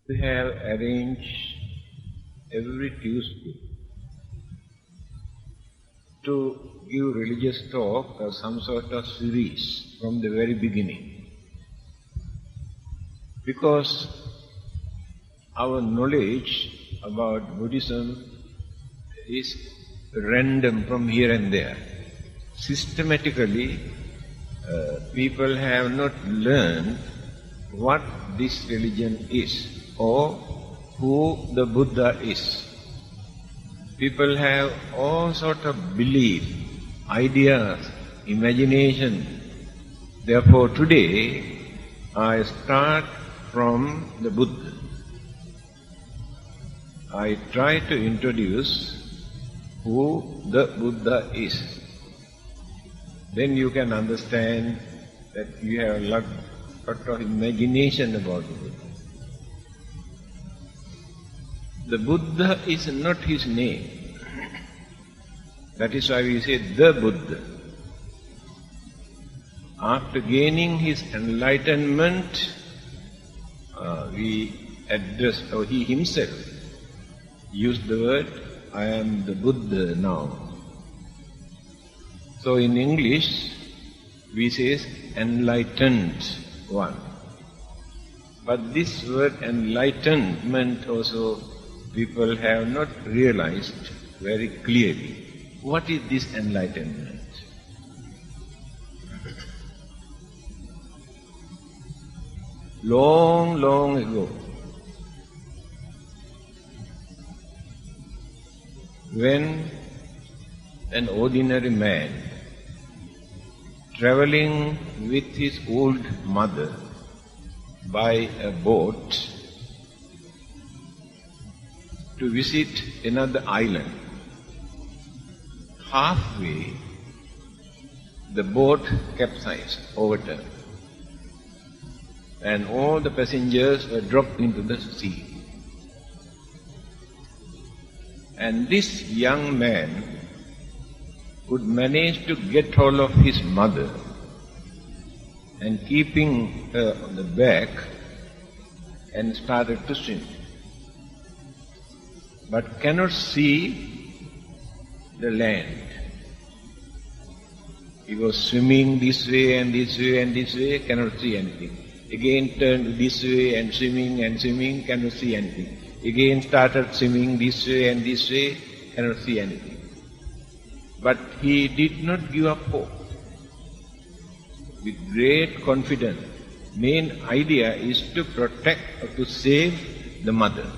We have arranged every Tuesday to give religious talk or some sort of series from the very beginning. Because our knowledge about Buddhism is random from here and there. Systematically, people have not learned what this religion is or who the Buddha is. People have all sorts of belief, ideas, imagination. Therefore today I start from the Buddha. I try to introduce who the Buddha is. Then you can understand that you have a lot of imagination about the Buddha. The Buddha is not his name. That is why we say the Buddha. After gaining his enlightenment, we address, or he himself used the word, I am the Buddha now. So in English, we say enlightened one. But this word enlightenment also people have not realized very clearly. What is this enlightenment? Long, long ago, when an ordinary man traveling with his old mother by a boat to visit another island, halfway the boat capsized, overturned, and all the passengers were dropped into the sea. And this young man could manage to get hold of his mother and keeping her on the back and started to swim, but cannot see the land. He was swimming this way and this way and this way, cannot see anything. Again turned this way and swimming, cannot see anything. Again started swimming this way and this way, cannot see anything. But he did not give up hope. With great confidence, main idea is to protect or to save the mother.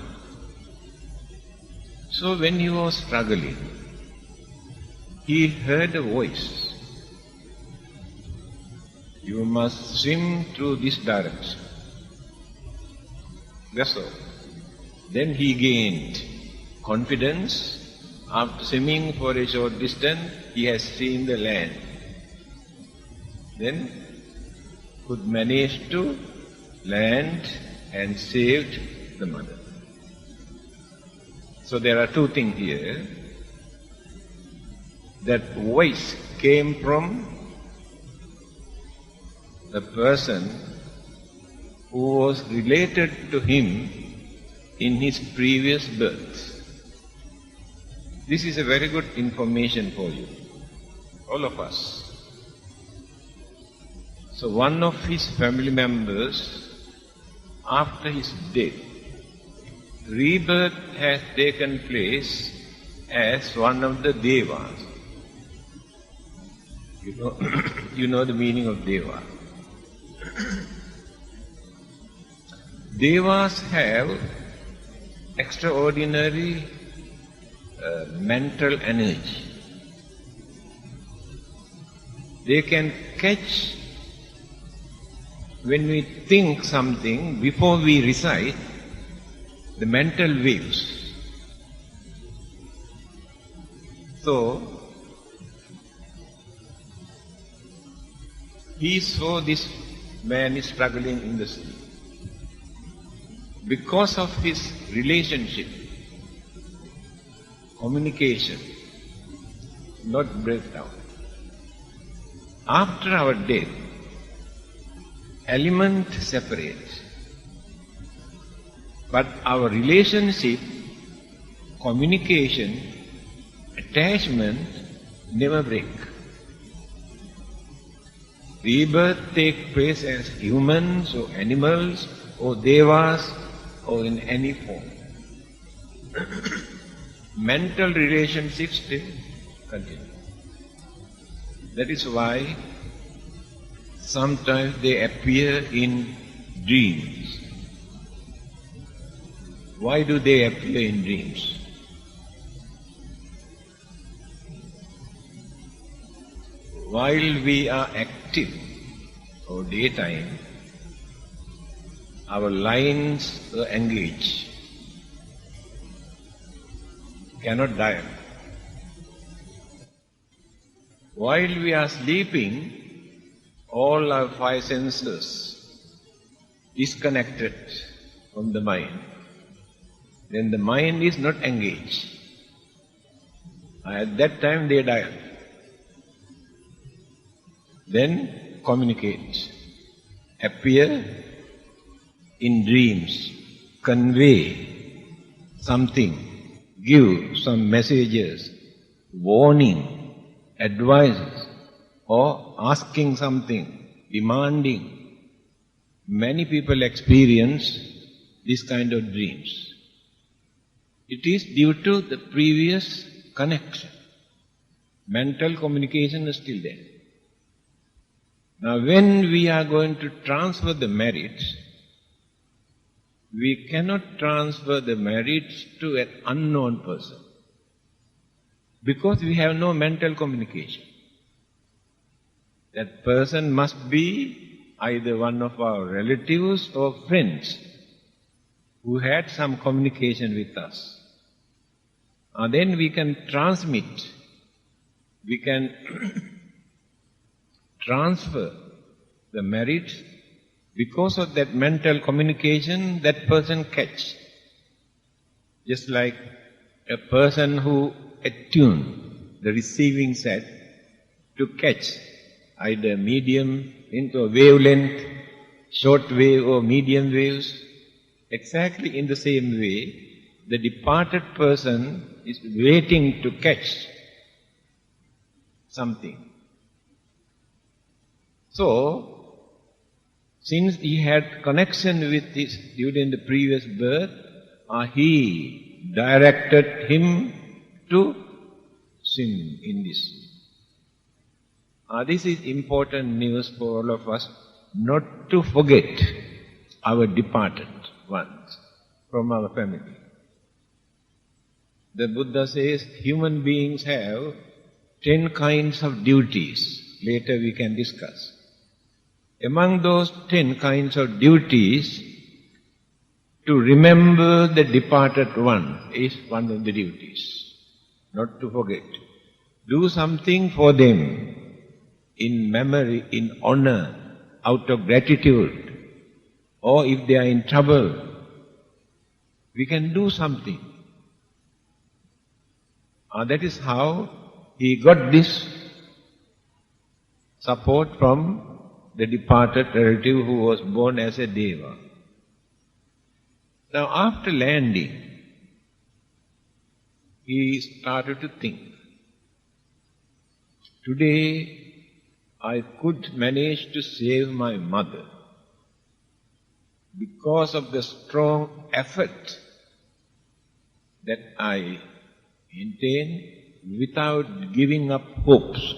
So when he was struggling, he heard a voice. You must swim through this direction. That's all. Then he gained confidence. After swimming for a short distance, he has seen the land. Then could manage to land and saved the mother. So there are two things here. That voice came from the person who was related to him in his previous birth. This is a very good information for you, all of us. So one of his family members, after his death, rebirth has taken place as one of the devas. You know the meaning of deva. Devas have extraordinary mental energy. They can catch, when we think something, before we recite, the mental waves. So, he saw this man is struggling in the sea. Because of his relationship, communication, not breakdown. After our death, element separates. But our relationship, communication, attachment never break. Rebirth take place as humans or animals or devas or in any form. Mental relationships still continue. That is why sometimes they appear in dreams. Why do they appear in dreams? While we are active or daytime, our lines are engaged, cannot dial. While we are sleeping, all our five senses disconnected from the mind. Then the mind is not engaged. At that time they dial. Then communicate, appear in dreams, convey something, give some messages, warning, advices, or asking something, demanding. Many people experience this kind of dreams. It is due to the previous connection. Mental communication is still there. Now when we are going to transfer the merits, we cannot transfer the merits to an unknown person because we have no mental communication. That person must be either one of our relatives or friends who had some communication with us. Then we can transmit, we can transfer the merits. Because of that mental communication, that person catch. Just like a person who attune the receiving set to catch either medium into a wavelength, short wave or medium waves. Exactly in the same way, the departed person is waiting to catch something. So, since he had connection with this during the previous birth, he directed him to swim in this. This is important news for all of us, not to forget our departed ones from our family. The Buddha says human beings have 10 kinds of duties. Later we can discuss. Among those 10 kinds of duties, to remember the departed one is one of the duties. Not to forget. Do something for them in memory, in honor, out of gratitude. Or if they are in trouble, we can do something. That is how he got this support from the departed relative who was born as a deva. Now after landing, he started to think. Today I could manage to save my mother because of the strong effort that I maintained without giving up hopes.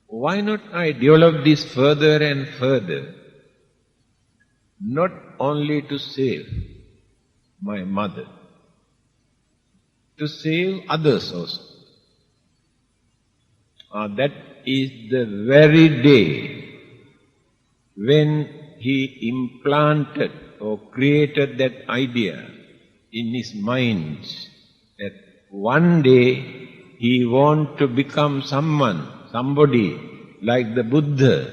Why not I develop this further and further, not only to save my mother, to save others also. That is the very day when he implanted or created that idea in his mind that one day he wants to become somebody like the Buddha,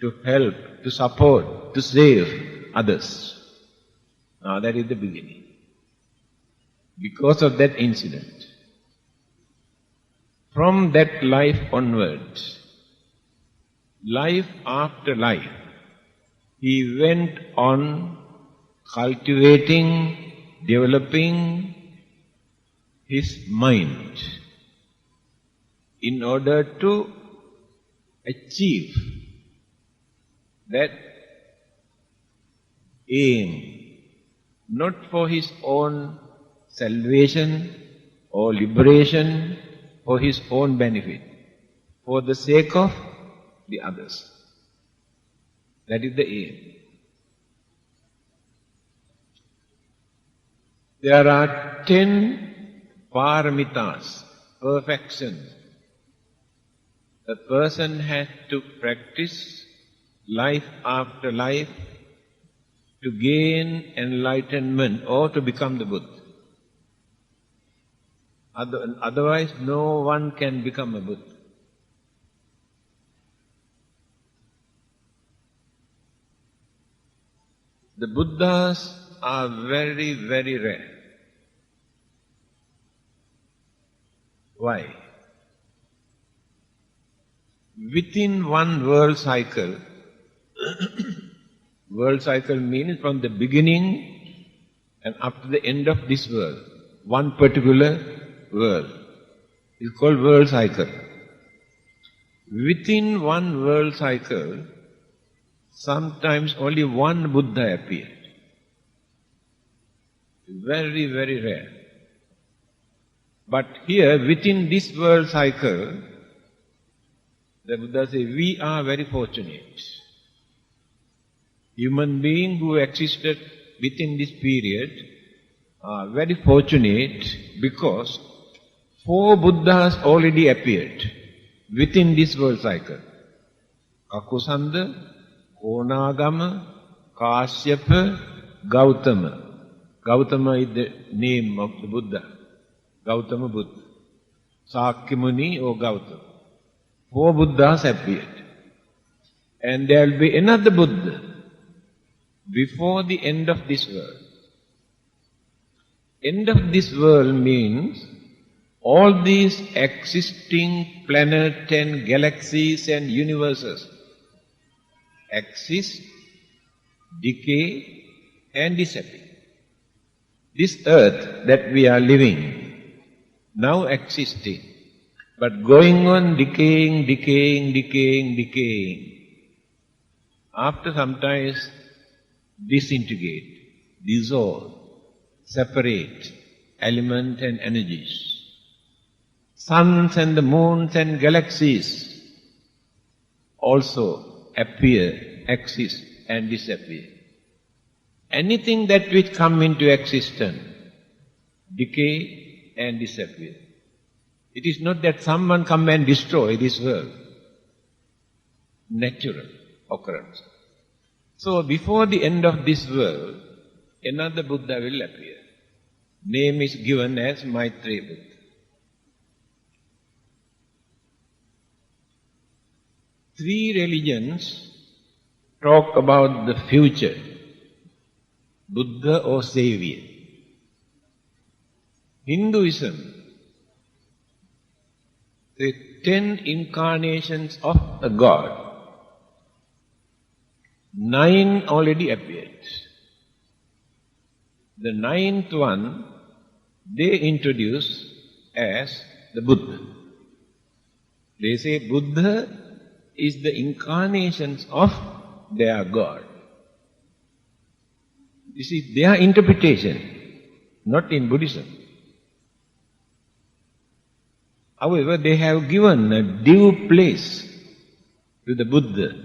to help, to support, to save others. That is the beginning. Because of that incident. From that life onwards, life after life, he went on cultivating, developing his mind in order to achieve that aim, not for his own salvation or liberation, for his own benefit, for the sake of the others. That is the aim. There are 10 paramitas, perfections. A person has to practice life after life to gain enlightenment or to become the Buddha. Otherwise, no one can become a Buddha. The Buddhas are very, very rare. Why? Within one world cycle, world cycle means from the beginning and up to the end of this world, one particular world is called world cycle. Within one world cycle, sometimes only one Buddha appeared. Very, very rare. But here, within this world cycle, the Buddha says, we are very fortunate. Human beings who existed within this period are very fortunate because 4 Buddhas already appeared within this world cycle. Kakusanda, Konagama, Kashyapa, Gautama. Gautama is the name of the Buddha. Gautama Buddha. Sakyamuni or Gautama. 4 Buddhas appeared. And there will be another Buddha before the end of this world. End of this world means all these existing planets and galaxies and universes exist, decay and disappear. This earth that we are living, now existing, but going on decaying. After some time, disintegrate, dissolve, separate element and energies. Suns and the moons and galaxies also appear, exist and disappear. Anything that which come into existence, decay and disappear. It is not that someone come and destroy this world. Natural occurrence. So before the end of this world, another Buddha will appear. Name is given as Maitreya Buddha. Three religions talk about the future, Buddha or Savior. Hinduism, the 10 incarnations of a God. 9 already appeared. The 9th one, they introduce as the Buddha. They say Buddha is the incarnations of their God. This is their interpretation, not in Buddhism. However, they have given a due place to the Buddha.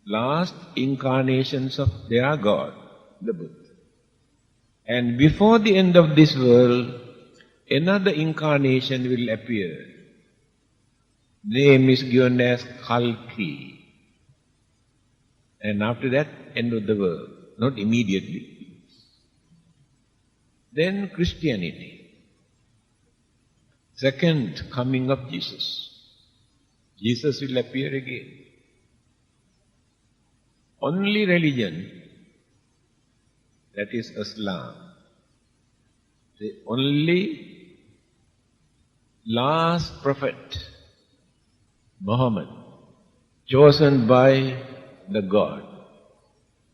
Last incarnations of their God, the Buddha. And before the end of this world, another incarnation will appear. Name is given as Kalki. And after that, end of the world. Not immediately. Then Christianity. Second coming of Jesus. Jesus will appear again. Only religion, that is Islam. The only last prophet, Muhammad, chosen by the God.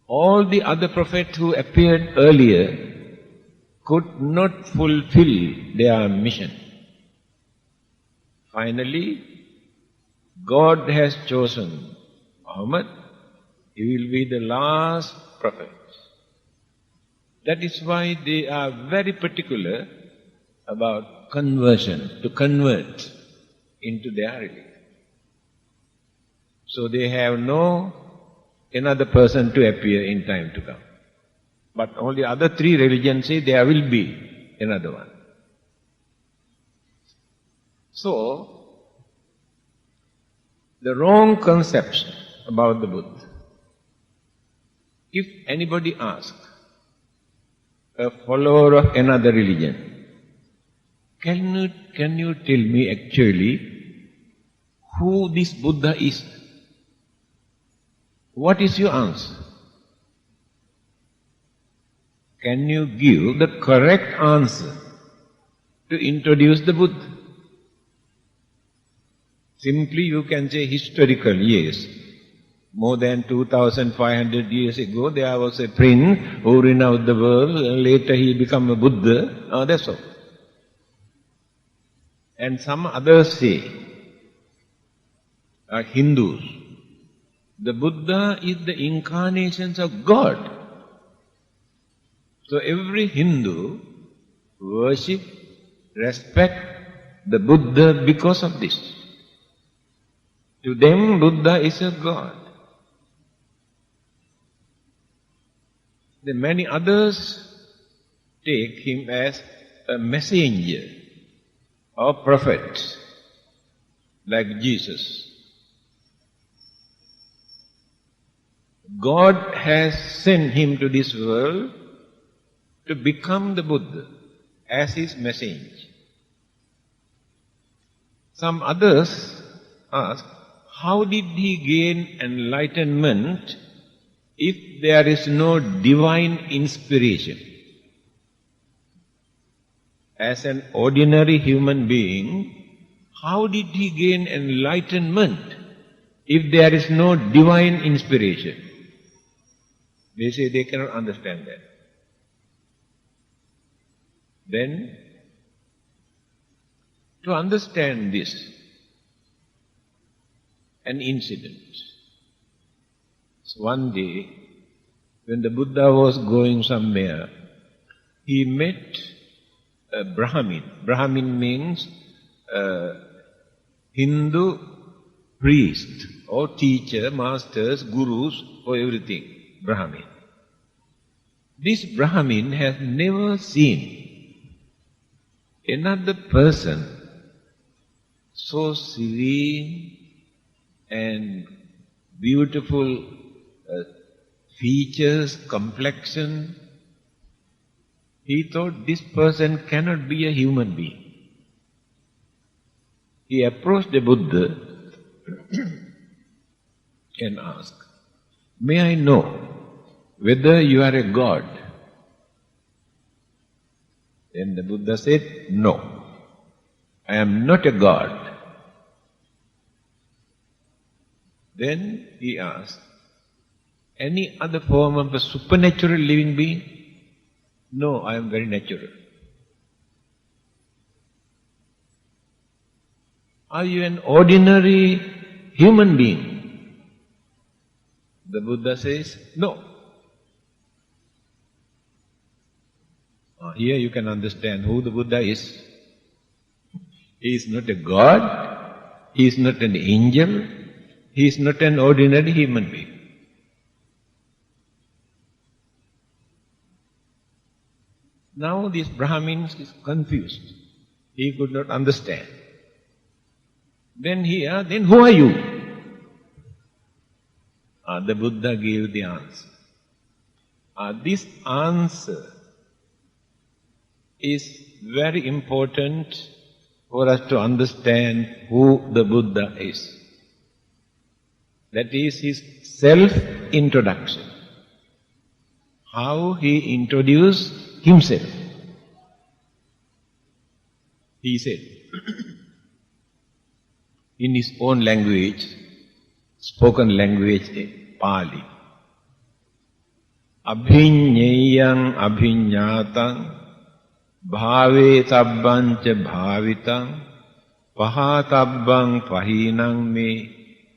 All the other prophets who appeared earlier could not fulfill their mission. Finally, God has chosen Muhammad. He will be the last prophet. That is why they are very particular about conversion, to convert into their religion. So they have no another person to appear in time to come. But all the other three religions say there will be another one. So, the wrong conception about the Buddha. If anybody asks a follower of another religion, can you tell me actually who this Buddha is? What is your answer? Can you give the correct answer to introduce the Buddha? Simply you can say historical, yes. More than 2,500 years ago there was a prince who renounced the world, later he became a Buddha, that's all. And some others say, Hindus, the Buddha is the incarnations of God. So every Hindu worship, respect the Buddha because of this. To them, Buddha is a God. The many others take him as a messenger or prophet, like Jesus. God has sent him to this world to become the Buddha as his messenger. Some others ask, how did he gain enlightenment if there is no divine inspiration? As an ordinary human being, how did he gain enlightenment if there is no divine inspiration? They say they cannot understand that. Then, to understand this, an incident. So one day, when the Buddha was going somewhere, he met a Brahmin. Brahmin means Hindu priest or teacher, masters, gurus for everything. Brahmin. This Brahmin has never seen another person so serene and beautiful features, complexion. He thought this person cannot be a human being. He approached the Buddha and asked, may I know whether you are a god? Then the Buddha said, no, I am not a god. Then he asked, any other form of a supernatural living being? No, I am very natural. Are you an ordinary human being? The Buddha says, no. Here you can understand who the Buddha is. He is not a god, he is not an angel, he is not an ordinary human being. Now this Brahmin is confused. He could not understand. Then then who are you? The Buddha gave the answer. This answer is very important for us to understand who the Buddha is. That is his self-introduction. How he introduced himself. He said, in his own language, spoken language Pali. Abhinyeyang abhinyatang bhave tabbancha bhavitang pahatabbang pahinang me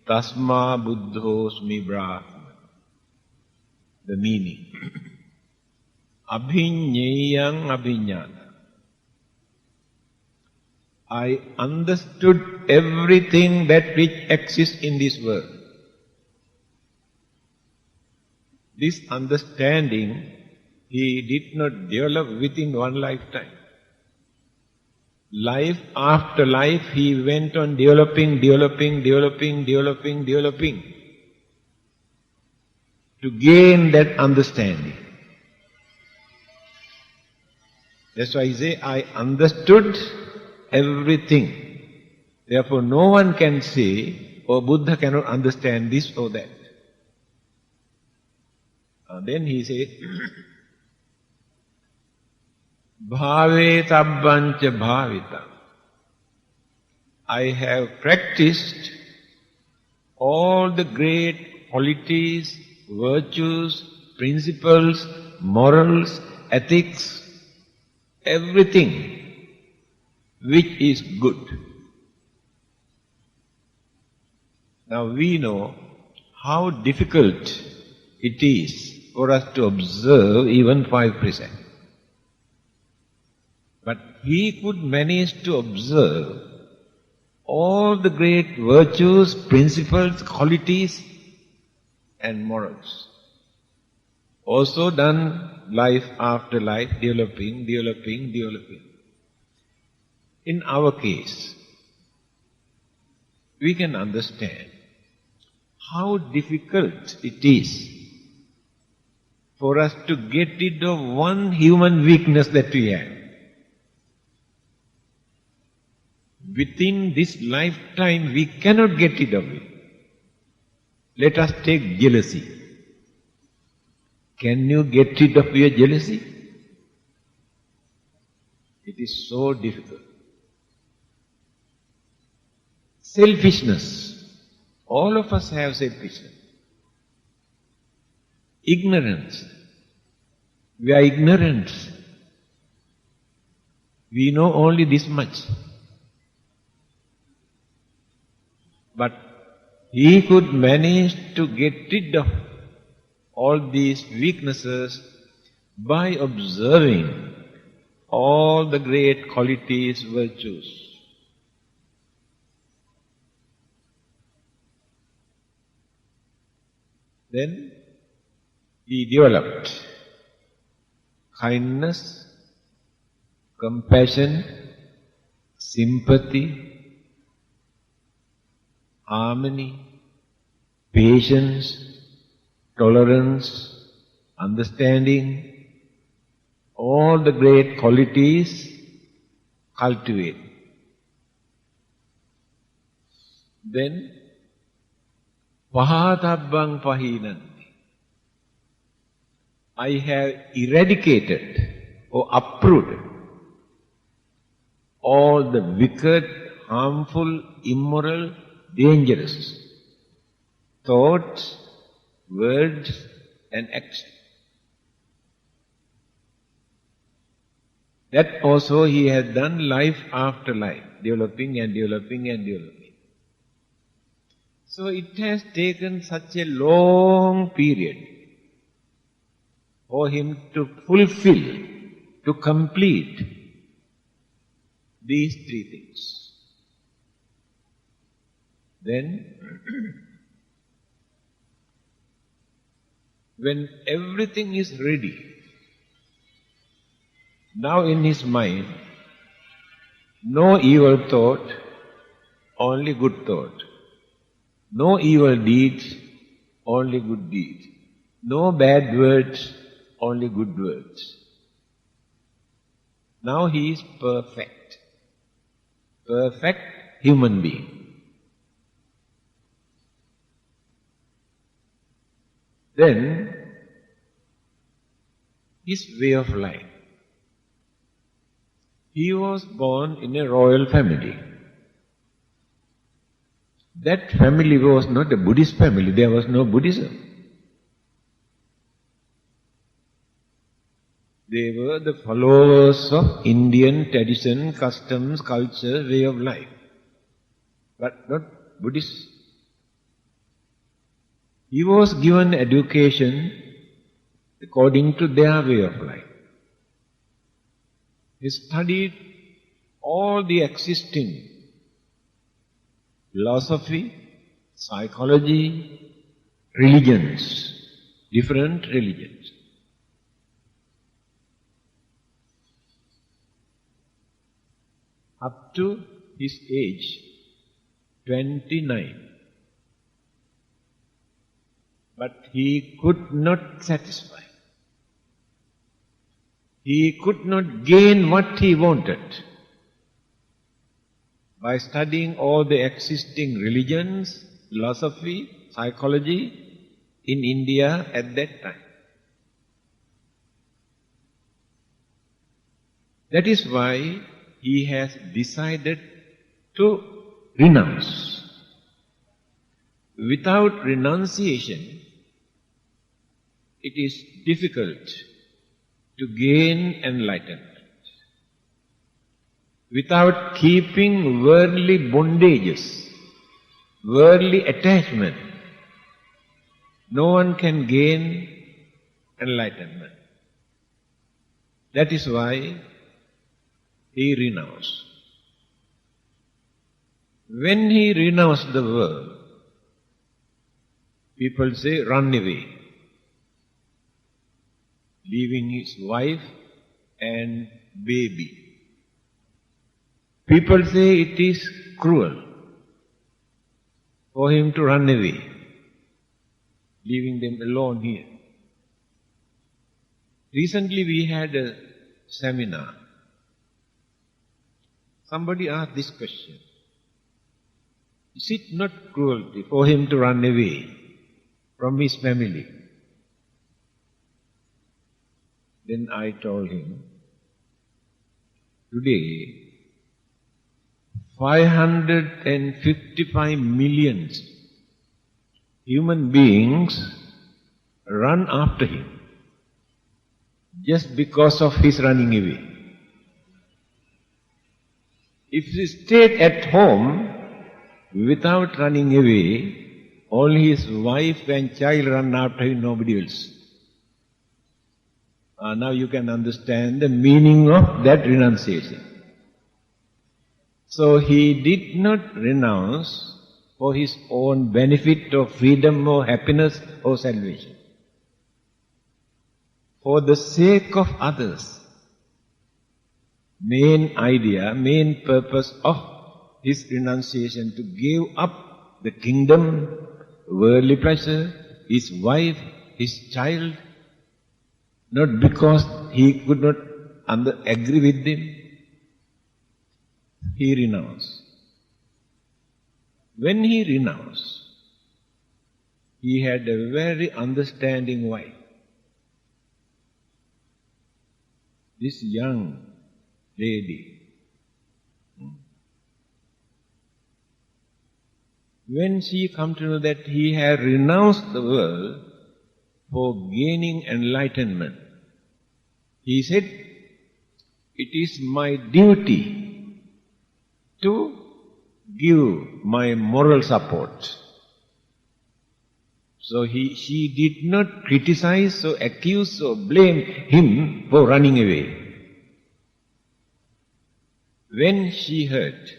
tasma buddhosmi brahma. The meaning. Abhinyeyang abhinyatang. I understood everything that which exists in this world. This understanding he did not develop within one lifetime. Life after life he went on developing to gain that understanding. That's why he say, I understood everything. Therefore no one can say, oh, Buddha cannot understand this or that. Then he says, Bhave tabbancha bhavita. I have practiced all the great qualities, virtues, principles, morals, ethics, everything which is good. Now we know how difficult it is for us to observe even 5%. But he could manage to observe all the great virtues, principles, qualities and morals. Also done life after life, developing. In our case, we can understand how difficult it is for us to get rid of one human weakness that we have. Within this lifetime we cannot get rid of it. Let us take jealousy. Can you get rid of your jealousy? It is so difficult. Selfishness. All of us have selfishness. Ignorance. We are ignorant. We know only this much. But he could manage to get rid of all these weaknesses by observing all the great qualities, virtues. Then he developed kindness, compassion, sympathy, harmony, patience, tolerance, understanding, all the great qualities cultivate. Then, pahatabbang pahinanti. I have eradicated or uprooted all the wicked, harmful, immoral, dangerous thoughts, words and actions. That also he has done life after life, developing. So it has taken such a long period for him to fulfill, to complete these three things. Then, when everything is ready, now in his mind, no evil thought, only good thought. No evil deeds, only good deeds. No bad words, only good words. Now he is perfect. Perfect human being. Then, his way of life. He was born in a royal family. That family was not a Buddhist family, there was no Buddhism. They were the followers of Indian tradition, customs, culture, way of life. But not Buddhists. He was given education according to their way of life. He studied all the existing philosophy, psychology, religions, different religions. Up to his age, 29. But he could not satisfy. He could not gain what he wanted by studying all the existing religions, philosophy, psychology in India at that time. That is why he has decided to renounce. Without renunciation, it is difficult to gain enlightenment. Without keeping worldly bondages, worldly attachment, no one can gain enlightenment. That is why he renounced. When he renounced the world, people say, run away, leaving his wife and baby. People say it is cruel for him to run away, leaving them alone here. Recently we had a seminar. Somebody asked this question. Is it not cruelty for him to run away from his family? Then I told him, today 555 million human beings run after him just because of his running away. If he stayed at home without running away, only his wife and child run after him, nobody else. Now you can understand the meaning of that renunciation. So he did not renounce for his own benefit or freedom or happiness or salvation. For the sake of others, main idea, main purpose of his renunciation to give up the kingdom, worldly pleasure, his wife, his child, not because he could not agree with them, he renounced. When he renounced, he had a very understanding wife. This young lady, when she come to know that he had renounced the world for gaining enlightenment, he said, it is my duty to give my moral support. So she did not criticize or accuse or blame him for running away. When she heard,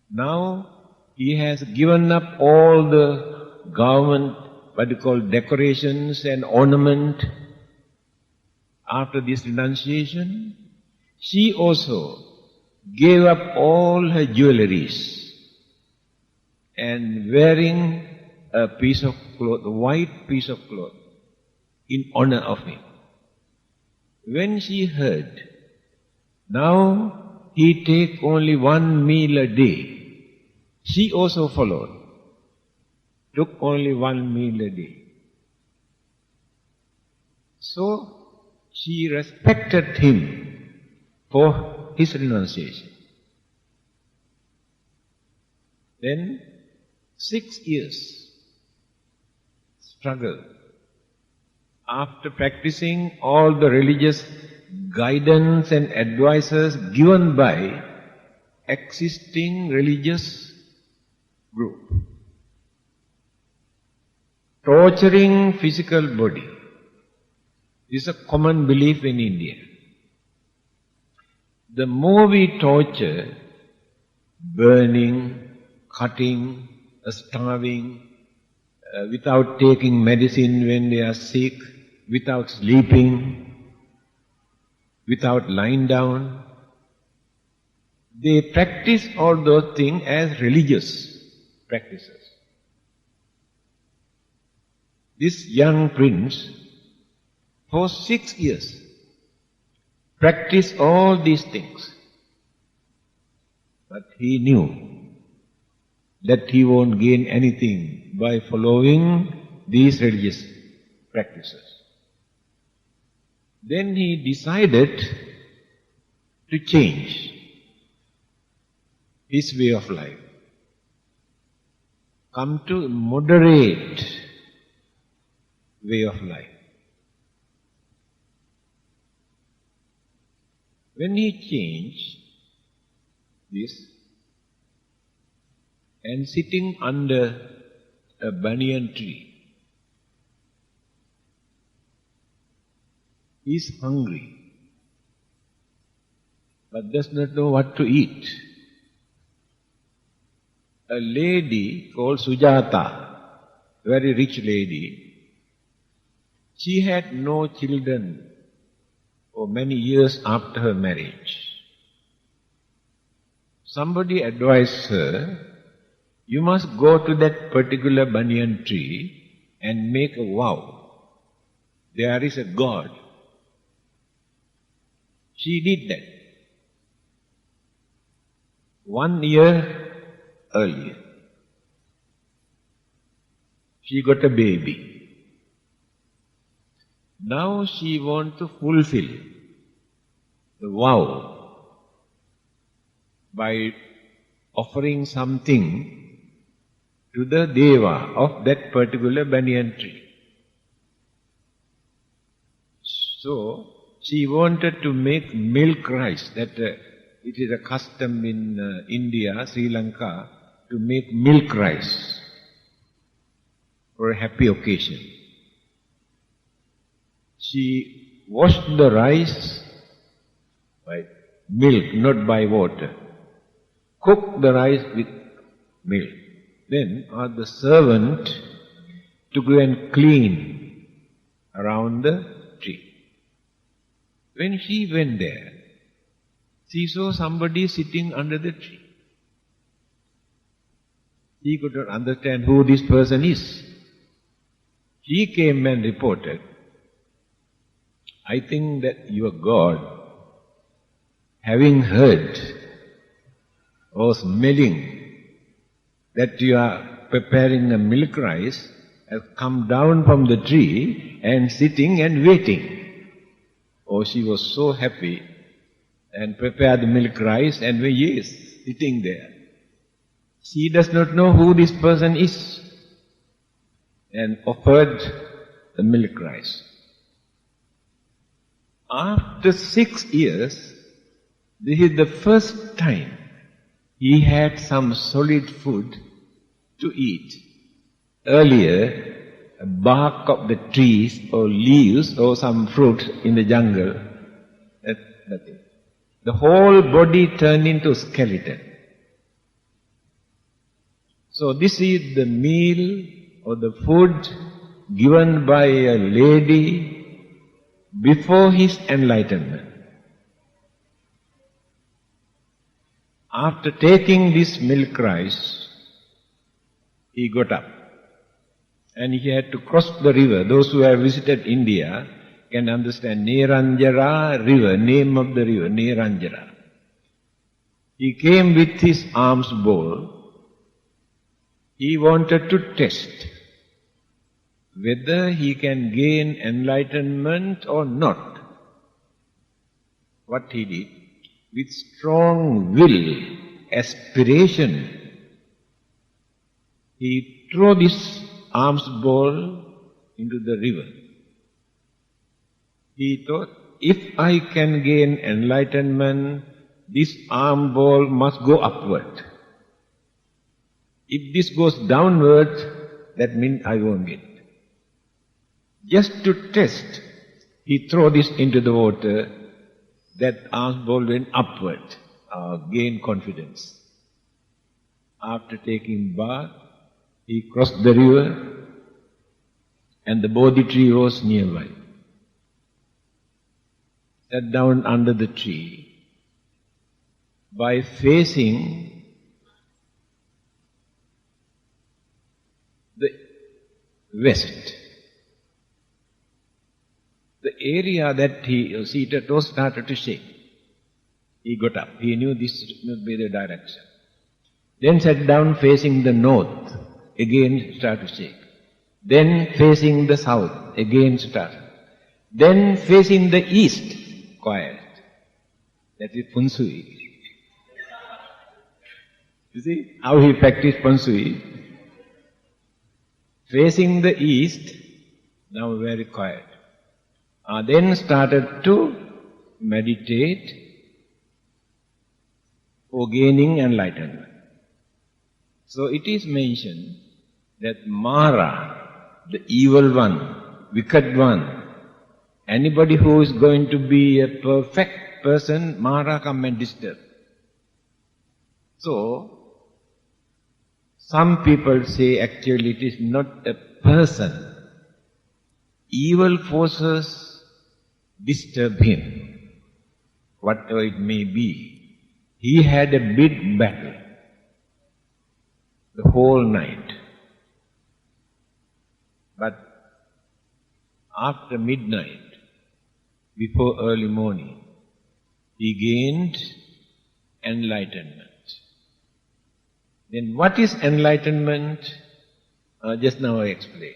now he has given up all the government, what you call decorations and ornament. After this renunciation, she also gave up all her jewelries and wearing a piece of cloth, a white piece of cloth, in honor of him. When she heard, now he take only one meal a day, she also followed, took only one meal a day. So she respected him for his renunciation. Then 6 years struggle. after practicing all the religious guidance and advices given by existing religious group, torturing physical body is a common belief in India. The more we torture, burning, cutting, starving, without taking medicine when they are sick, without sleeping, without lying down, they practice all those things as religious practices. This young prince, for 6 years, practiced all these things. But he knew that he won't gain anything by following these religious practices. Then he decided to change his way of life, come to a moderate way of life. When he changed this and sitting under a banyan tree, he is hungry but does not know what to eat. A lady called Sujata, very rich lady, she had no children for many years after her marriage. Somebody advised her, you must go to that particular banyan tree and make a vow. There is a God. She did that. 1 year earlier, she got a baby. Now she wants to fulfill the vow by offering something to the Deva of that particular banyan tree. So, she wanted to make milk rice, that it is a custom in India, Sri Lanka, to make milk rice for a happy occasion. She washed the rice by milk, not by water. Cooked the rice with milk. Then asked the servant to go and clean around the tree. When she went there, she saw somebody sitting under the tree. She could not understand who this person is. She came and reported, I think that your God, having heard or smelling that you are preparing a milk rice, has come down from the tree and sitting and waiting. Oh, she was so happy and prepared the milk rice, and he is sitting there. She does not know who this person is and offered the milk rice. After 6 years, this is the first time he had some solid food to eat. Earlier, a bark of the trees or leaves or some fruit in the jungle, that's nothing. The whole body turned into a skeleton. So this is the meal or the food given by a lady before his enlightenment. After taking this milk rice, he got up and he had to cross the river. Those who have visited India can understand Neranjara river, name of the river, Neranjara. He came with his alms bowl. He wanted to test whether he can gain enlightenment or not. What he did, with strong will, aspiration, he threw this alms bowl into the river. He thought, if I can gain enlightenment, this arm ball must go upward. If this goes downward, that means I won't get. Just to test, he threw this into the water, that arm ball went upward, gained confidence. After taking bath, he crossed the river and the Bodhi tree was nearby. Sat down under the tree. By facing the west, the area that he was seated was started to shake. He got up. He knew this must be the direction. Then sat down facing the north. Again started to shake. Then facing the south. Again started. Then facing the east. Quiet. That is Feng Shui. You see how he practiced Feng Shui? Facing the east, now very quiet. Then started to meditate for gaining enlightenment. So it is mentioned that Mara, the evil one, wicked one, anybody who is going to be a perfect person, Mara come and disturb. So, some people say actually it is not a person. Evil forces disturb him, whatever it may be. He had a big battle the whole night. But after midnight, before early morning, he gained enlightenment. Then what is enlightenment? Just now I explained.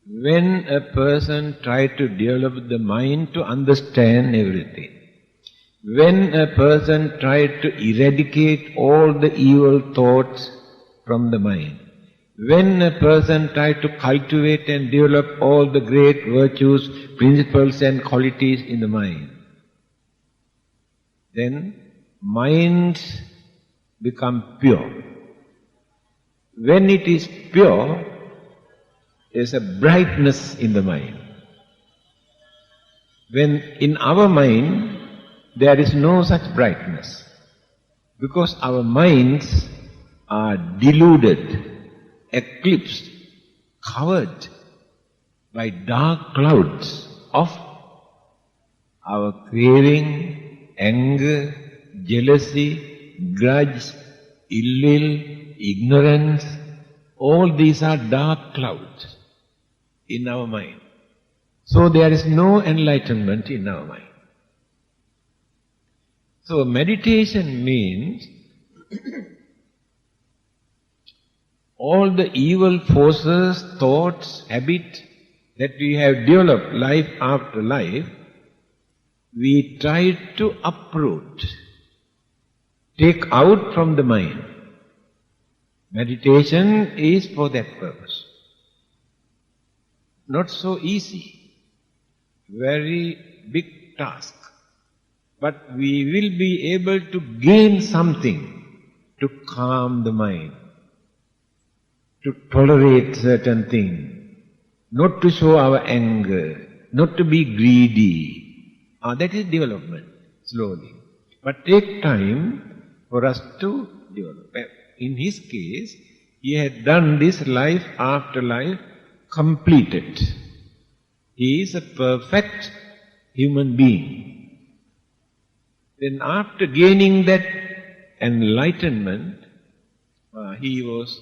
When a person tries to develop the mind to understand everything, when a person tries to eradicate all the evil thoughts from the mind, when a person tries to cultivate and develop all the great virtues, principles and qualities in the mind, then minds become pure. When it is pure, there is a brightness in the mind. When in our mind, there is no such brightness. Because our minds are deluded, eclipsed, covered by dark clouds of our craving, anger, jealousy, grudge, ill will, ignorance. All these are dark clouds in our mind. So there is no enlightenment in our mind. So meditation means all the evil forces, thoughts, habits that we have developed life after life, we try to uproot, take out from the mind. Meditation is for that purpose. Not so easy, very big task. But we will be able to gain something to calm the mind, to tolerate certain things, not to show our anger, not to be greedy. That is development, slowly. But take time for us to develop. In his case, he had done this life after life, completed. He is a perfect human being. Then after gaining that enlightenment, he was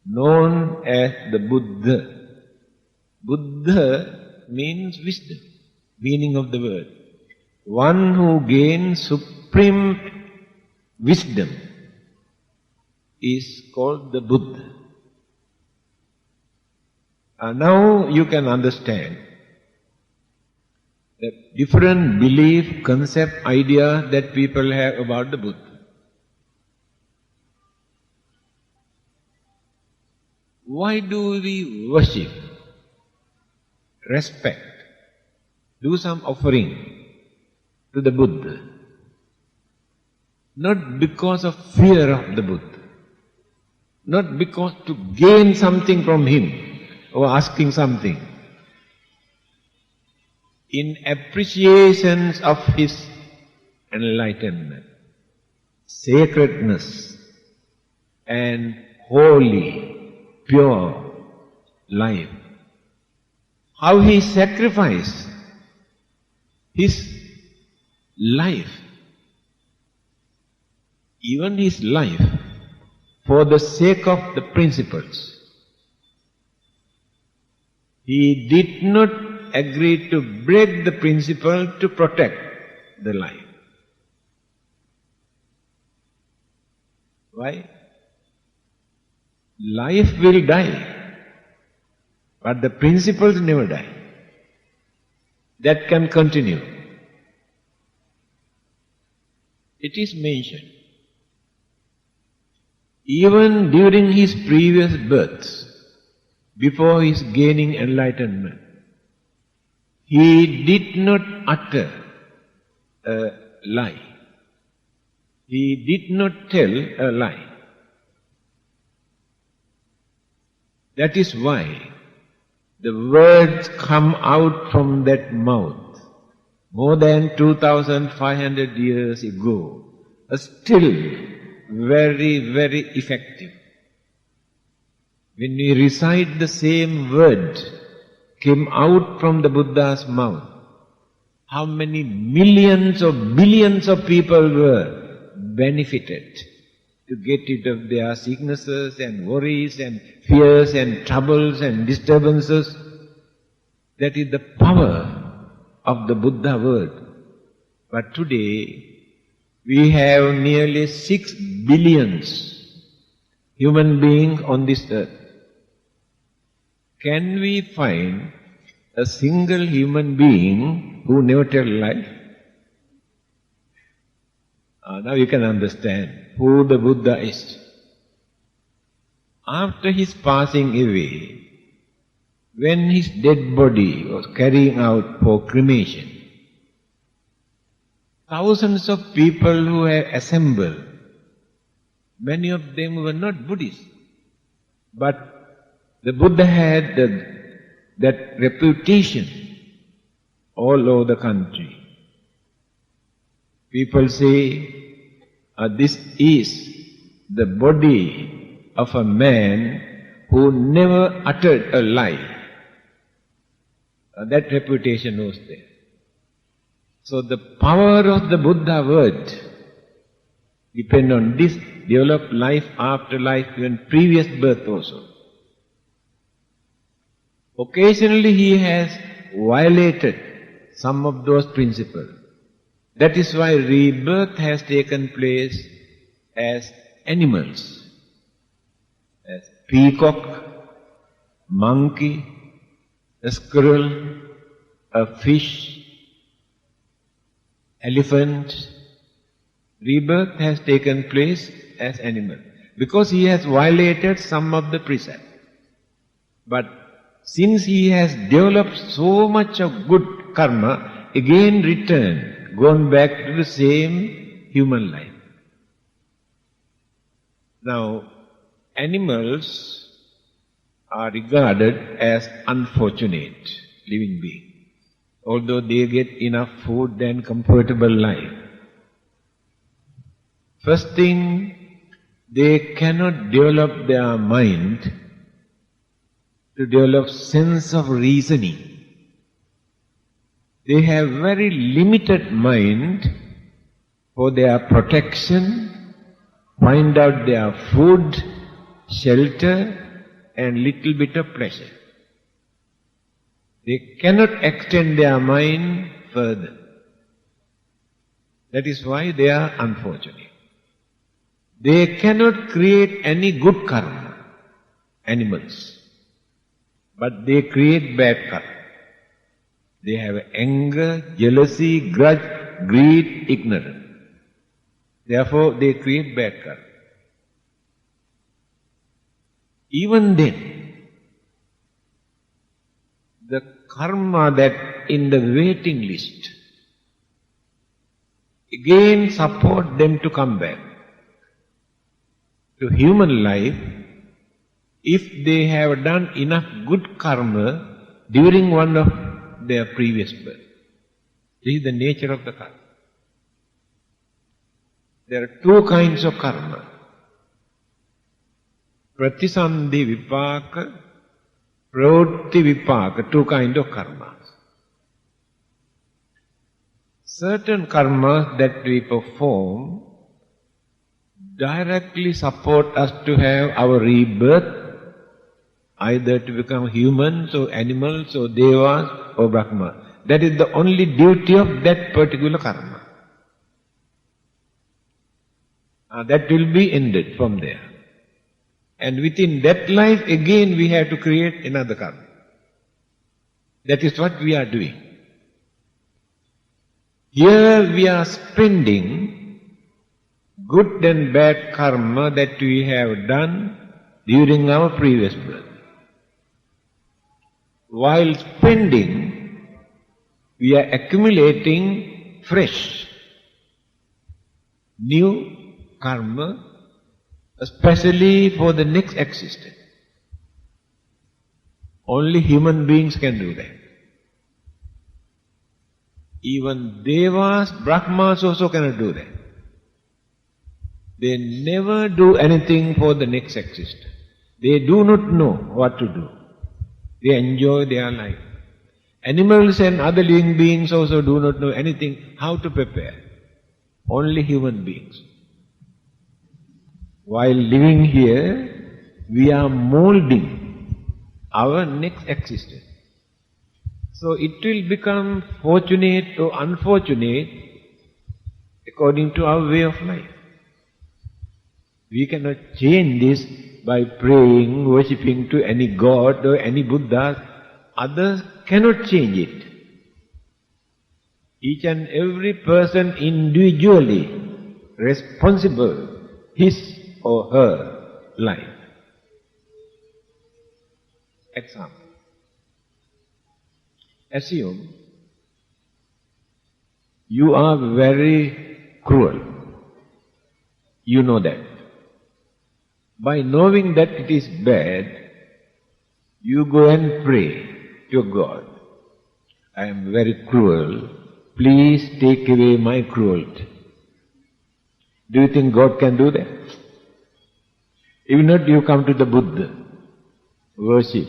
known as the Buddha. Buddha means wisdom, meaning of the word. One who gains supreme wisdom is called the Buddha. Now you can understand the different belief, concept, idea that people have about the Buddha. Why do we worship? respect, do some offering to the Buddha. Not because of fear of the Buddha, not because to gain something from him or asking something. In appreciation of his enlightenment, sacredness and holy, pure life. How he sacrificed his life, even his life, for the sake of the principles. He did not agree to break the principle to protect the life. Why? Life will die, but the principles never die. That can continue. It is mentioned. Even during his previous births, before his gaining enlightenment, he did not utter a lie. He did not tell a lie. That is why the words come out from that mouth more than 2,500 years ago are still very, very effective. When we recite the same word came out from the Buddha's mouth, how many millions or billions of people were benefited to get rid of their sicknesses and worries and fears and troubles and disturbances. That is the power of the Buddha word. But today, we have nearly 6 billion human beings on this earth. Can we find a single human being who never tells a lie? Now you can understand who the Buddha is. After his passing away, when his dead body was carrying out for cremation, thousands of people who had assembled, many of them were not Buddhists, but the Buddha had that reputation all over the country. People say, this is the body of a man who never uttered a lie. That reputation was there. So the power of the Buddha word depends on this, develop life after life, even previous birth also. Occasionally he has violated some of those principles. That is why rebirth has taken place as animals, as peacock, monkey, a squirrel, a fish, elephant. Rebirth has taken place as animal because he has violated some of the precepts. But since he has developed so much of good karma, again returned, gone back to the same human life. Now, animals are regarded as unfortunate living beings, although they get enough food and comfortable life. First thing, they cannot develop their mind to develop sense of reasoning. They have very limited mind for their protection, find out their food, shelter, and little bit of pleasure. They cannot extend their mind further. That is why they are unfortunate. They cannot create any good karma, animals, but they create bad karma. They have anger, jealousy, grudge, greed, ignorance. Therefore, they create bad karma. Even then, the karma that in the waiting list again support them to come back to human life if they have done enough good karma during one of their previous birth. This is the nature of the karma. There are two kinds of karma. Pratisandhi vipaka, pravritti vipaka, two kinds of karmas. Certain karmas that we perform directly support us to have our rebirth, either to become humans or animals or devas or Brahma. That is the only duty of that particular karma. That will be ended from there. And within that life again we have to create another karma. That is what we are doing. Here we are spending good and bad karma that we have done during our previous birth. While spending, we are accumulating fresh, new karma, especially for the next existence. Only human beings can do that. Even devas, brahmas also cannot do that. They never do anything for the next existence. They do not know what to do. They enjoy their life. Animals and other living beings also do not know anything how to prepare. Only human beings. While living here, we are molding our next existence. So it will become fortunate or unfortunate according to our way of life. We cannot change this by praying, worshipping to any god or any Buddha. Others cannot change it. Each and every person individually responsible his or her life. Example. Assume you are very cruel. You know that. By knowing that it is bad, you go and pray to God. I am very cruel. Please take away my cruelty. Do you think God can do that? If not, you come to the Buddha, worship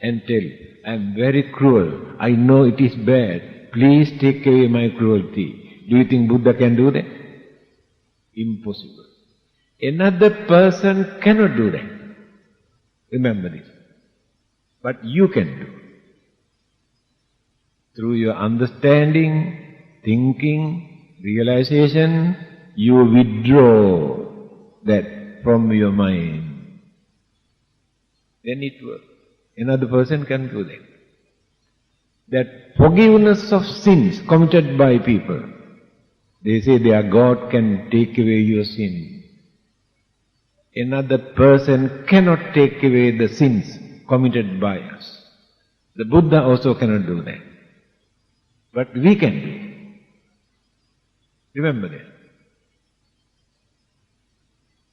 and tell, I am very cruel. I know it is bad. Please take away my cruelty. Do you think Buddha can do that? Impossible. Another person cannot do that. Remember this. But you can do. Through your understanding, thinking, realization, you withdraw that from your mind. Then it works. Another person can do that. That forgiveness of sins committed by people. They say their God can take away your sin. Another person cannot take away the sins committed by us. The Buddha also cannot do that. But we can do. Remember that.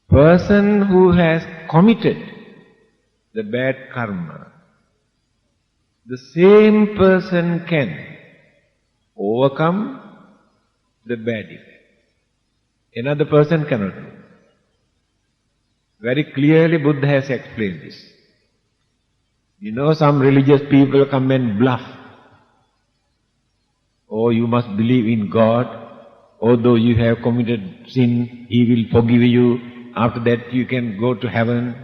Person who has committed the bad karma, the same person can overcome the bad effect. Another person cannot do. Very clearly Buddha has explained this. You know, some religious people come and bluff. Oh, you must believe in God. Although you have committed sin, He will forgive you. After that you can go to heaven.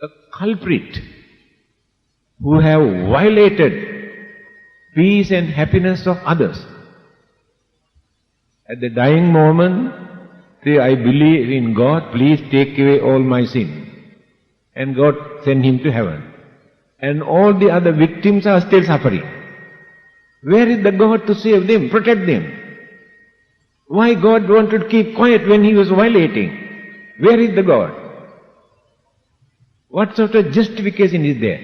A culprit who have violated peace and happiness of others. At the dying moment, say, I believe in God, please take away all my sin. And God send him to heaven. And all the other victims are still suffering. Where is the God to save them, protect them? Why God wanted to keep quiet when he was violating? Where is the God? What sort of justification is there?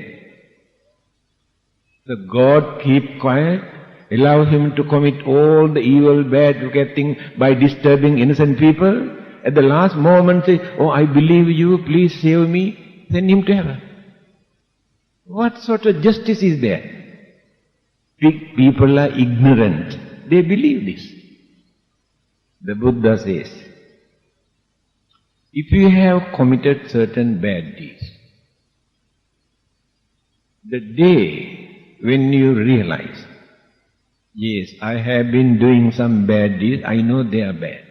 So God keep quiet, allow him to commit all the evil, bad, wicked things by disturbing innocent people. At the last moment say, oh, I believe you, please save me, send him to heaven. What sort of justice is there? People are ignorant. They believe this. The Buddha says, if you have committed certain bad deeds, the day when you realize, yes, I have been doing some bad deeds, I know they are bad.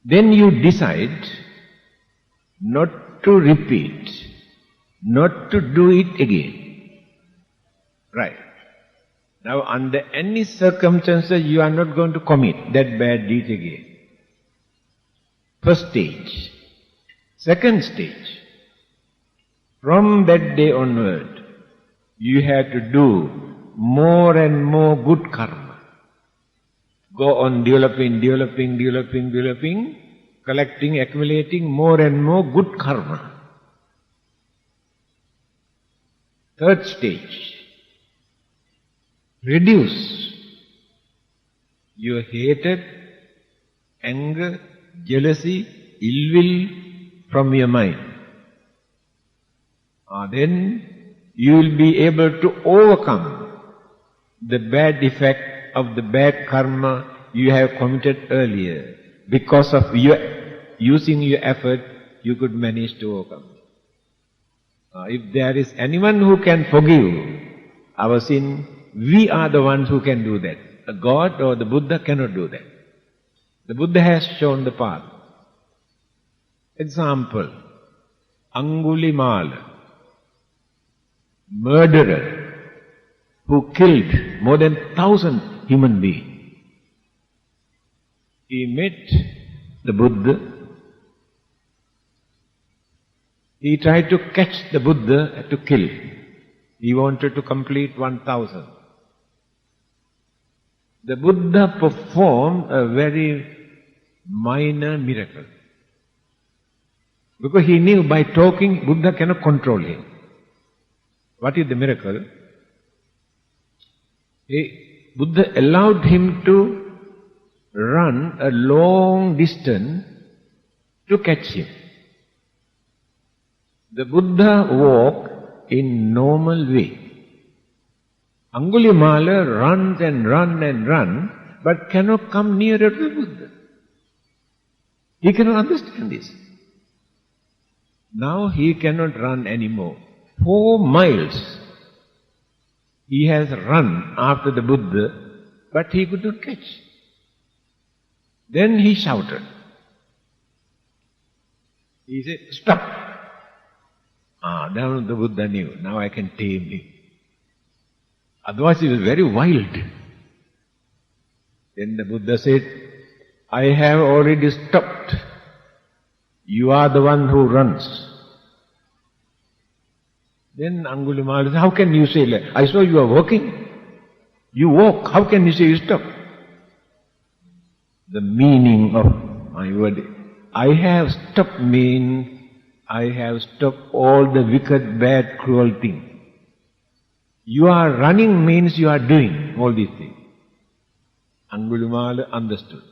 Then you decide not to repeat, not to do it again. Right. Now under any circumstances you are not going to commit that bad deed again. First stage. Second stage. From that day onward, you have to do more and more good karma. Go on developing, collecting, accumulating more and more good karma. Third stage. Reduce your hatred, anger, jealousy, ill will from your mind. Then you will be able to overcome the bad effect of the bad karma you have committed earlier. Because of your using your effort, you could manage to overcome. If there is anyone who can forgive our sin, we are the ones who can do that. A God or the Buddha cannot do that. The Buddha has shown the path. Example, Angulimala, murderer, who killed more than 1,000 human beings. He met the Buddha. He tried to catch the Buddha to kill. He wanted to complete 1,000. The Buddha performed a very minor miracle. Because he knew by talking, Buddha cannot control him. What is the miracle? Buddha allowed him to run a long distance to catch him. The Buddha walked in normal way. Angulimala runs and runs, but cannot come nearer to the Buddha. He cannot understand this. Now he cannot run anymore. 4 miles he has run after the Buddha, but he could not catch. Then he shouted. He said, stop. Now the Buddha knew, now I can tame him. Otherwise he was very wild. Then the Buddha said, I have already stopped. You are the one who runs. Then Angulimala said, how can you say that? I saw you are walking. You walk. How can you say you stop? The meaning of my word, I have stopped means I have stopped all the wicked, bad, cruel things. You are running means you are doing all these things. Angulimala understood.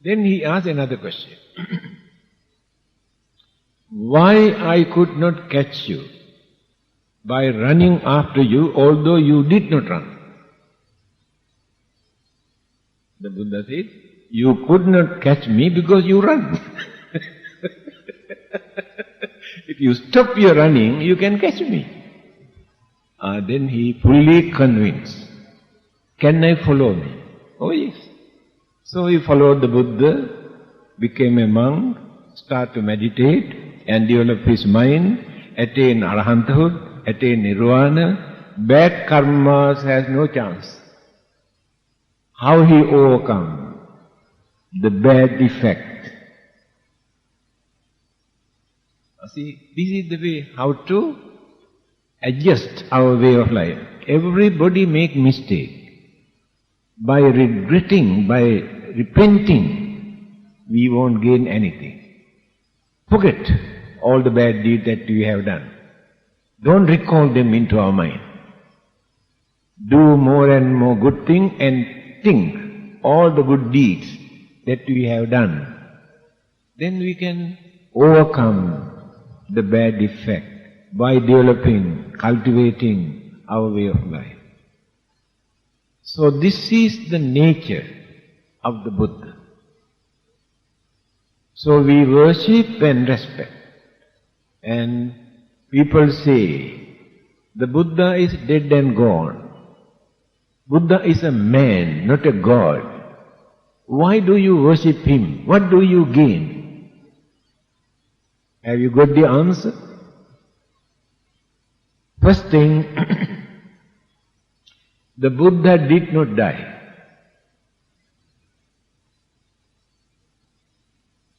Then he asked another question. Why I could not catch you by running after you, although you did not run? The Buddha said, you could not catch me because you run. If you stop your running, you can catch me. Then he fully convinced. Can I follow me? Oh yes. So he followed the Buddha, became a monk, started to meditate and develop his mind, attain arahanthood, attain nirvana. Bad karmas has no chance. How he overcome the bad effect. See, this is the way how to adjust our way of life. Everybody make mistake. By regretting, by repenting, we won't gain anything. Forget all the bad deeds that we have done. Don't recall them into our mind. Do more and more good things and think all the good deeds that we have done. Then we can overcome the bad effect by developing, cultivating our way of life. So this is the nature of the Buddha. So we worship and respect. And people say, the Buddha is dead and gone. Buddha is a man, not a god. Why do you worship him? What do you gain? Have you got the answer? First thing, the Buddha did not die.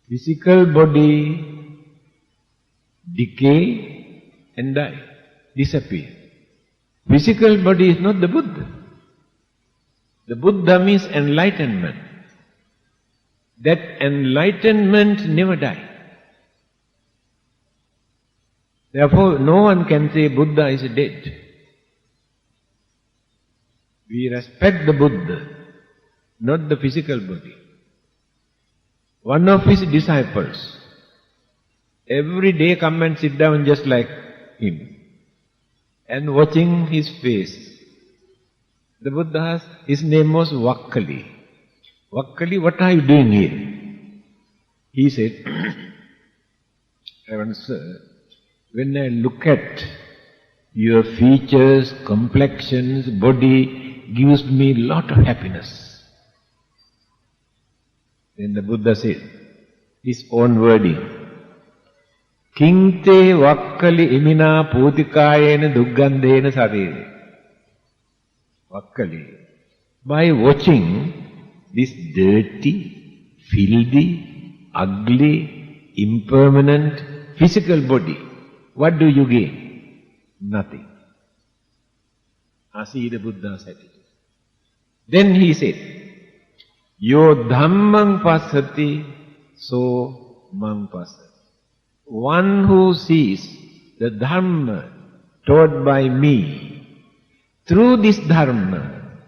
Physical body decay and die, disappear. Physical body is not the Buddha. The Buddha means enlightenment. That enlightenment never dies. Therefore, no one can say Buddha is dead. We respect the Buddha, not the physical body. One of his disciples every day come and sit down just like him and watching his face. The Buddha, his name was Vakkali. Vakkali, what are you doing here? He said, Reverend Sir, when I look at your features, complexions, body, gives me lot of happiness. Then the Buddha said, his own wording, Kinte Vakkali imina putikayena duggandena sarire. Vakkali, by watching this dirty, filthy, ugly, impermanent physical body, what do you gain? Nothing. See the Buddha's attitude. Then he said, Yo dhammang passati, so mang passati. One who sees the Dhamma taught by me, through this Dharma,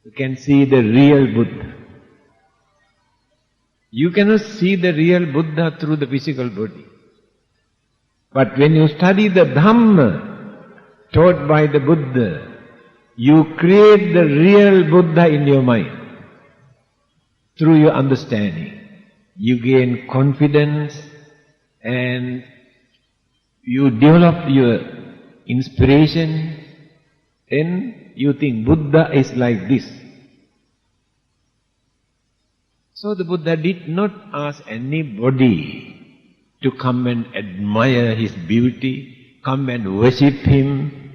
you can see the real Buddha. You cannot see the real Buddha through the physical body. But when you study the Dhamma taught by the Buddha, you create the real Buddha in your mind. Through your understanding, you gain confidence and you develop your inspiration, and you think Buddha is like this. So the Buddha did not ask anybody to come and admire his beauty, come and worship him.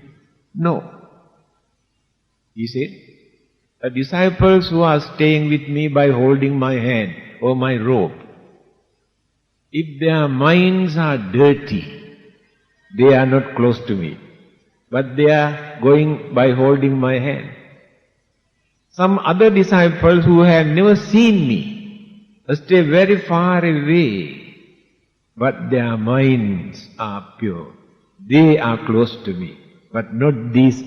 No. He said, the disciples who are staying with me by holding my hand or my robe, if their minds are dirty, they are not close to me, but they are going by holding my hand. Some other disciples who have never seen me stay very far away, but their minds are pure. They are close to me, but not these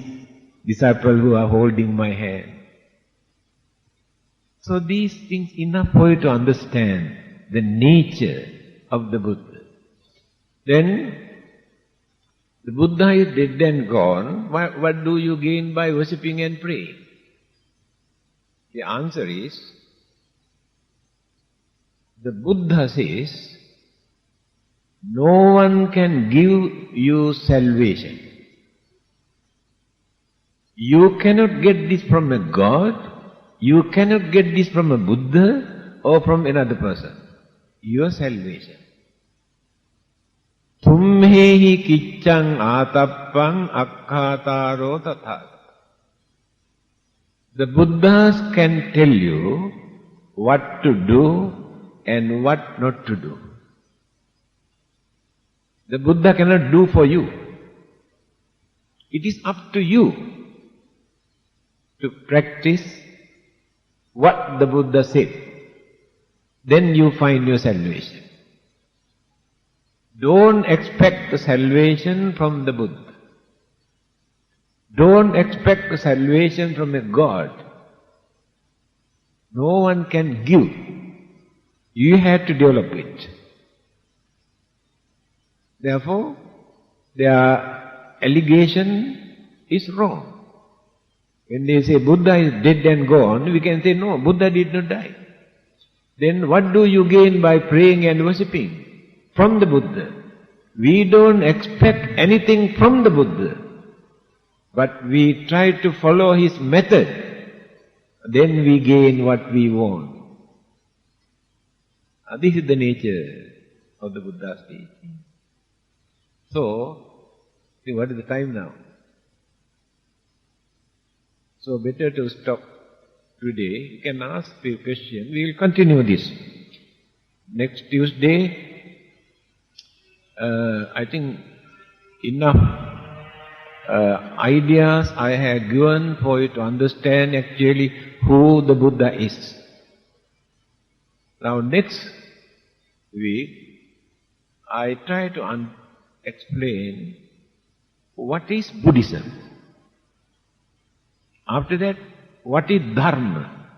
disciples who are holding my hand. So these things enough for you to understand the nature of the Buddha. Then, the Buddha is dead and gone. What do you gain by worshipping and praying? The answer is, the Buddha says, no one can give you salvation. You cannot get this from a God. You cannot get this from a Buddha or from another person. Your salvation. Tumhehi kiccang atappang akkhataro tathata. The Buddhas can tell you what to do and what not to do. The Buddha cannot do for you. It is up to you to practice what the Buddha said. Then you find your salvation. Don't expect the salvation from the Buddha. Don't expect the salvation from a God. No one can give. You have to develop it. Therefore, their allegation is wrong. When they say Buddha is dead and gone, we can say no, Buddha did not die. Then what do you gain by praying and worshipping? From the Buddha. We don't expect anything from the Buddha, but we try to follow his method. Then we gain what we want. This is the nature of the Buddha's teaching. So, see, what is the time now? So better to stop today. You can ask the question. We will continue this. Next Tuesday, I think enough ideas I have given for you to understand actually who the Buddha is. Now next week, I try to explain what is Buddhism. After that, what is Dharma?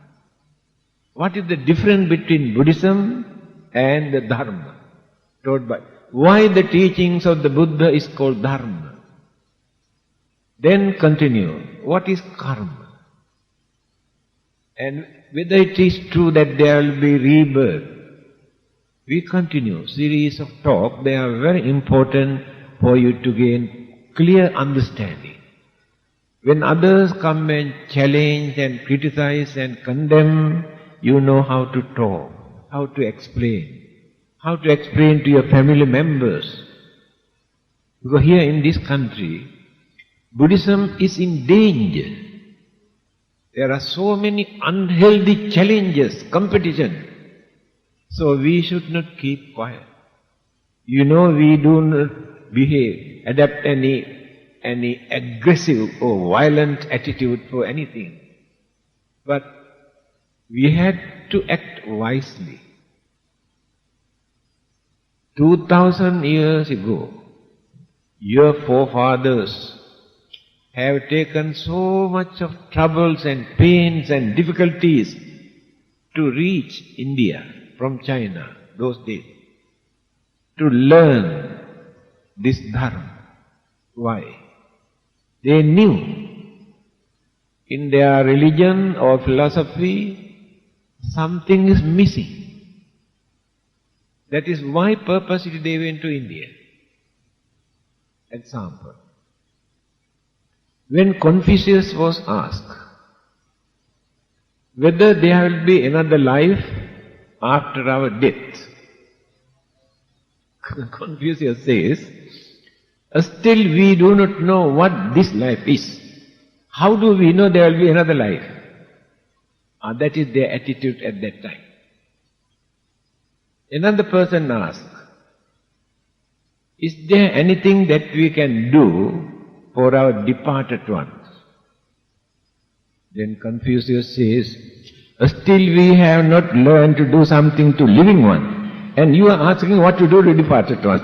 What is the difference between Buddhism and the Dharma taught by? Why the teachings of the Buddha is called Dharma? Then continue. What is Karma? And whether it is true that there will be rebirth. We continue series of talk. They are very important for you to gain clear understanding. When others come and challenge and criticize and condemn, you know how to talk, how to explain to your family members. Because here in this country, Buddhism is in danger. There are so many unhealthy challenges, competition. So we should not keep quiet. You know, we do not adapt any aggressive or violent attitude for anything. But we had to act wisely. 2000 years ago, your forefathers have taken so much of troubles and pains and difficulties to reach India from China those days, to learn this Dharma. Why? They knew in their religion or philosophy something is missing. That is why purposely they went to India. Example. When Confucius was asked whether there will be another life after our death, Confucius says, still we do not know what this life is. How do we know there will be another life? That is their attitude at that time. Another person asked, is there anything that we can do for our departed ones? Then Confucius says, still we have not learned to do something to living one, and you are asking what to do to departed ones.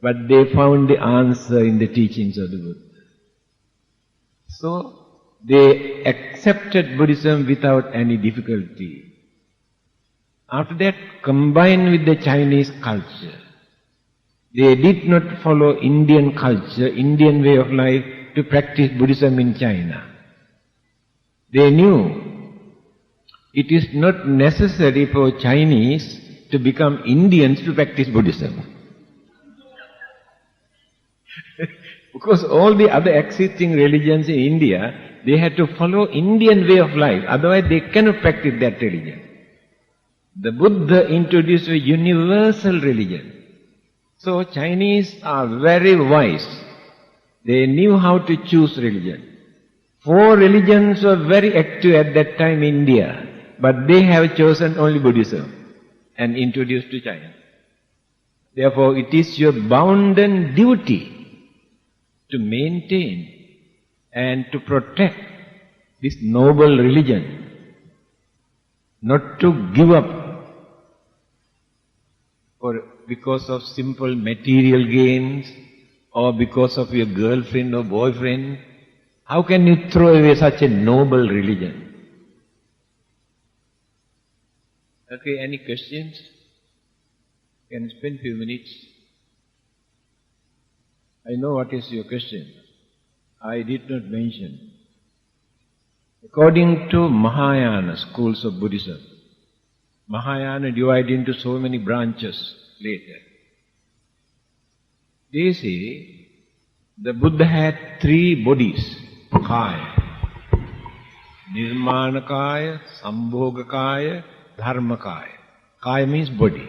But they found the answer in the teachings of the Buddha. So they accepted Buddhism without any difficulty. After that, combined with the Chinese culture, they did not follow Indian culture, Indian way of life to practice Buddhism in China. They knew it is not necessary for Chinese to become Indians to practice Buddhism. Because all the other existing religions in India, they had to follow Indian way of life, otherwise they cannot practice that religion. The Buddha introduced a universal religion. So Chinese are very wise. They knew how to choose religion. 4 religions were very active at that time in India, but they have chosen only Buddhism and introduced to China. Therefore, it is your bounden duty to maintain and to protect this noble religion, not to give up because of simple material gains or because of your girlfriend or boyfriend? How can you throw away such a noble religion? Okay, any questions? Can you spend a few minutes? I know what is your question. I did not mention. According to Mahayana schools of Buddhism, Mahayana divided into so many branches later. They say the Buddha had 3 bodies, kaya. Nirmanakaya, Sambhogakaya, Dharmakaya. Kaya means body.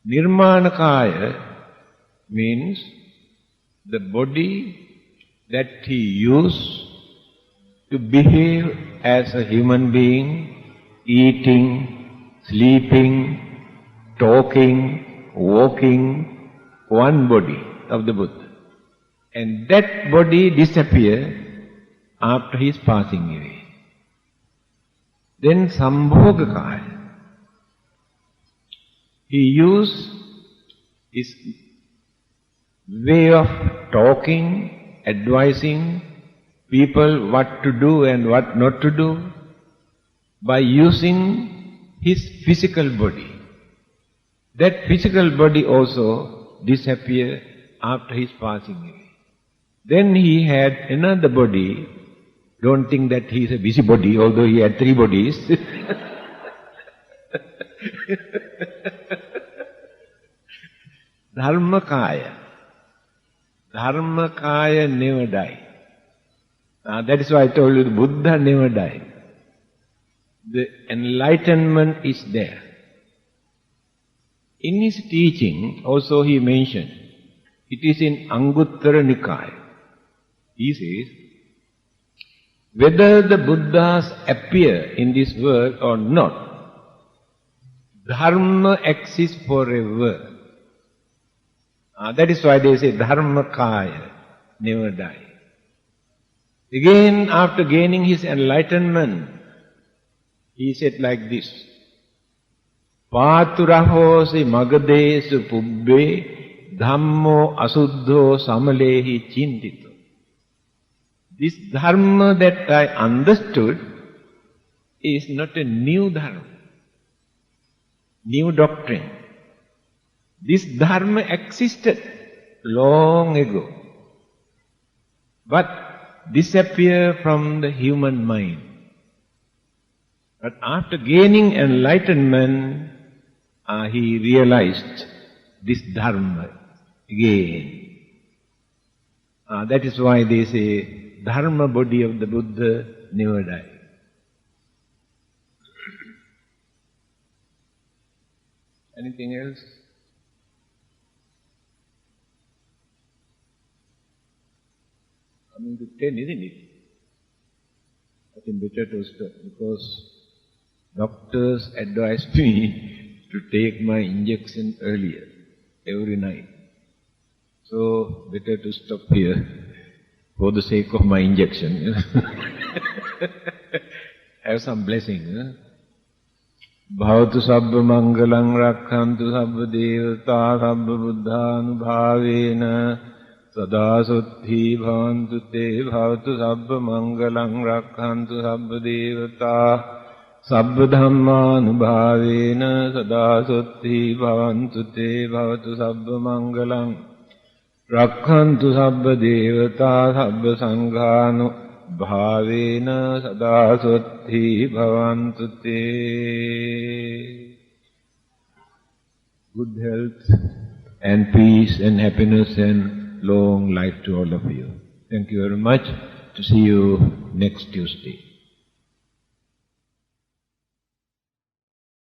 Nirmanakaya means the body that he used to behave as a human being, eating, sleeping, talking, walking, one body of the Buddha. And that body disappeared after his passing away. Then Sambhogakaya, he used his way of talking, advising people what to do and what not to do by using his physical body. That physical body also disappeared after his passing away. Then he had another body. Don't think that he is a busybody, although he had 3 bodies. Dharmakaya. Dharmakaya never died. That is why I told you the Buddha never died. The enlightenment is there. In his teaching also he mentioned, it is in Anguttara Nikaya. He says, whether the Buddhas appear in this world or not, Dharma exists forever. That is why they say Dharmakaya never die. Again, after gaining his enlightenment, he said like this, Pāturahosi magadesu pubbe dhammo asuddho samalehi chintito. This dharma that I understood is not a new dharma, new doctrine. This dharma existed long ago, but disappeared from the human mind. But after gaining enlightenment, he realized this dharma again. That is why they say, dharma body of the Buddha never died. Anything else? Coming to 10, isn't it? I think better to stop because doctors advised me to take my injection earlier, every night. So, better to stop here for the sake of my injection. Have some blessing. Bhavatu sabba mangalang rakhantu sabba devata sabba buddhanubhavena sada suddhi bhavantu te bhavatu sabba mangalang rakhantu sabba devata sabba dhammanubhavena sada suddhi bhavantu te bhavatu sabba mangalang rakhantu sabba devata sabba sanghanu bhavena sada suddhi bhavantu te. Good health and peace and happiness and long life to all of you. Thank you very much. To see you next Tuesday.